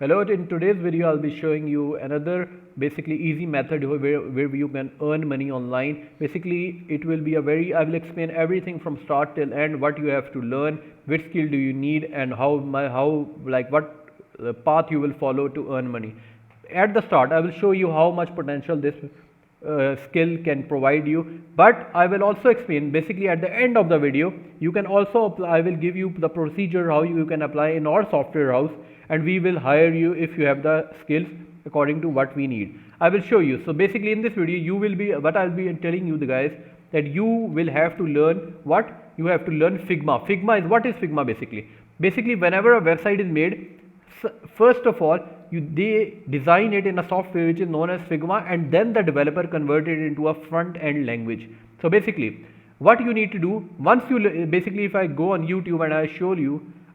Hello, in today's video I'll be showing you another basically easy method where you can earn money online. Basically it will be I will explain everything from start till end, what you have to learn, which skill do you need, and what path you will follow to earn money. At the start I will show you how much potential this skill can provide you, but I will also explain basically at the end of the video. You can also apply, I will give you the procedure how you can apply in our software house, and we will hire you if you have the skills according to what we need. I will show you. So basically in this video you will be, what I'll be telling you the guys, that you will have to learn what you have to learn FIGMA. FIGMA is, what is FIGMA basically? Basically whenever a website is made, first of all they design it in a software which is known as FIGMA, and then the developer converted it into a front end language. So basically what you need to do, once you basically, if I go on YouTube and I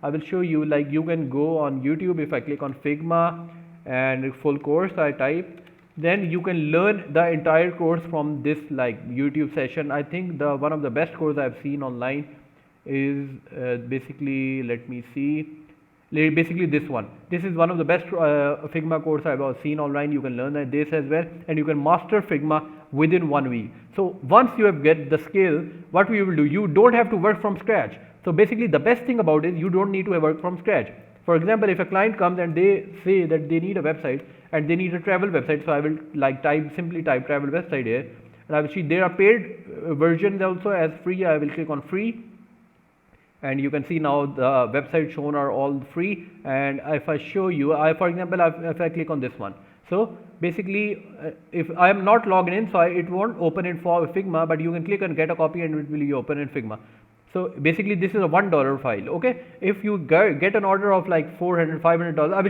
will show you, like you can go on YouTube. If I click on FIGMA and full course I type, then you can learn the entire course from this like YouTube session. I think the one of the best course I've seen online is basically, let me see, basically this one. This is one of the best Figma course I've seen online. You can learn this as well, and you can master Figma within 1 week. So once you have get the skill, what we will do, you don't have to work from scratch. So basically the best thing about it, you don't need to work from scratch. For example, if a client comes and they say that they need a website and they need a travel website, so I will like simply type travel website here, and I will see there are paid versions also as free. I will click on free, and you can see now the websites shown are all free. And if I show you, for example, if I click on this one, so basically if I am not logged in, so it won't open it for Figma, but you can click and get a copy and it will be open in Figma. So basically this is a $1 file. Okay, if you get an order of like $400, $500, I will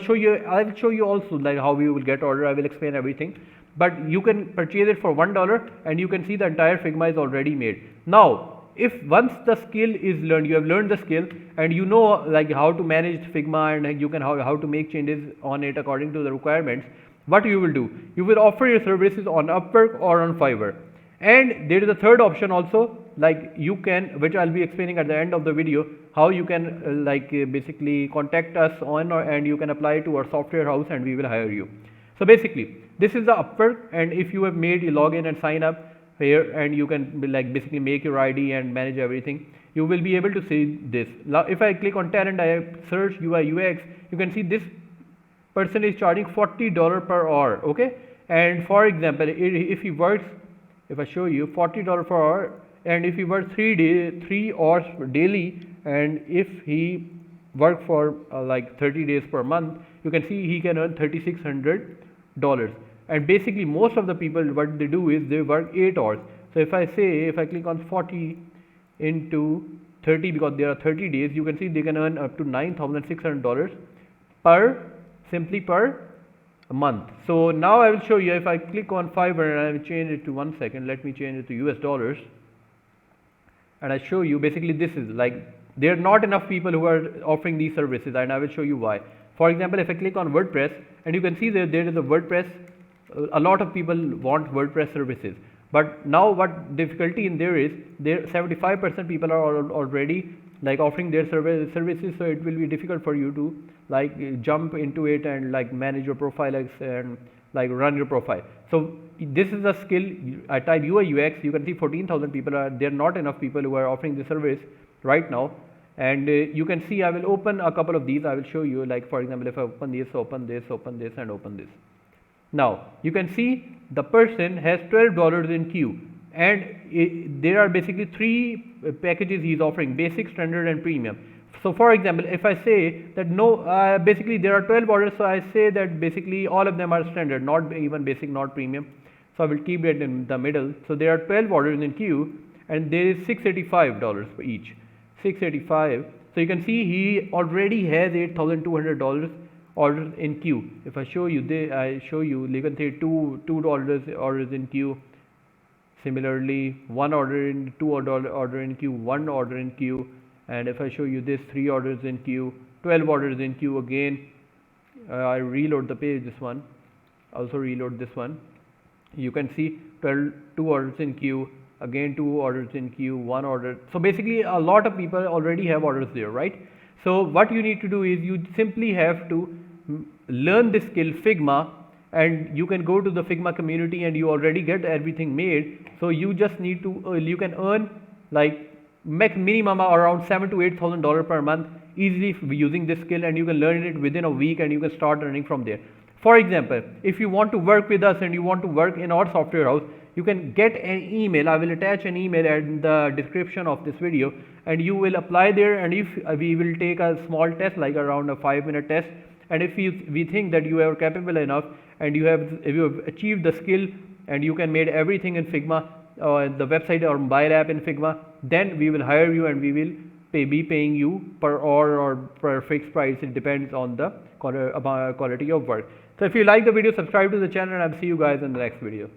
show you also like how you will get order. I will explain everything, but you can purchase it for $1 and you can see the entire Figma is already made. Now if once the skill is learned, you have learned the skill and you know like how to manage Figma, and you can how to make changes on it according to the requirements, what you will do, you will offer your services on Upwork or on Fiverr. And there is a third option also, like you can, which I'll be explaining at the end of the video, how you can basically contact us on, and you can apply to our software house and we will hire you. So basically this is the Upwork, and if you have made a login and sign up here, and you can like basically make your ID and manage everything, you will be able to see this. Now if I click on talent, I search UI UX, you can see this person is charging $40 per hour. Okay, and for example, if he works, if I show you $40 per hour, and if he works 3 hours daily, and if he work for like 30 days per month, you can see he can earn $3,600. And basically most of the people, what they do is they work 8 hours. So if I click on 40 into 30, because there are 30 days, you can see they can earn up to $9,600 per month. So now I will show you, if I click on Fiverr and I will change it to, one second, let me change it to US dollars, and I show you basically this is like there are not enough people who are offering these services, and I will show you why. For example, if I click on WordPress, and you can see that there is a WordPress, a lot of people want WordPress services, but now what difficulty in there is, there 75% people are already like offering their services, so it will be difficult for you to like jump into it and like manage your profile and like run your profile. So this is a skill. I type UI UX, you can see 14,000 people are there. Not enough people who are offering the service right now. And you can see, I will open a couple of these. I will show you, like for example, if I open this, open this, and open this. Now you can see the person has $12 in queue, and there are basically 3 packages he is offering: basic, standard, and premium. So for example, if I say that no, basically there are 12 orders, so I say that basically all of them are standard, not even basic, not premium. So I will keep it in the middle. So there are 12 orders in queue, and there is $685 for each. 685. So you can see he already has $8,200 orders in queue. If I show you, you can say two orders in queue. Similarly, 1 order in, 2 order in queue, 1 order in queue. And if I show you this, 3 orders in queue, 12 orders in queue again. I reload the page, this one, also reload this one. You can see 2 orders in queue, again 2 orders in queue, 1 order. So basically a lot of people already have orders there, right? So what you need to do is you simply have to learn this skill Figma, and you can go to the Figma community and you already get everything made. So you just need to you can earn like make minimum around $7,000 to $8,000 per month easily using this skill, and you can learn it within a week and you can start earning from there. For example, if you want to work with us and you want to work in our software house, you can get an email. I will attach an email in the description of this video, and you will apply there, and if we will take a small test like around a 5-minute test, and if we think that you are capable enough and if you have achieved the skill and you can make everything in Figma, the website or mobile app in Figma, then we will hire you and we will be paying you per hour or per fixed price. It depends on the quality of work. So if you like the video, subscribe to the channel, and I'll see you guys in the next video.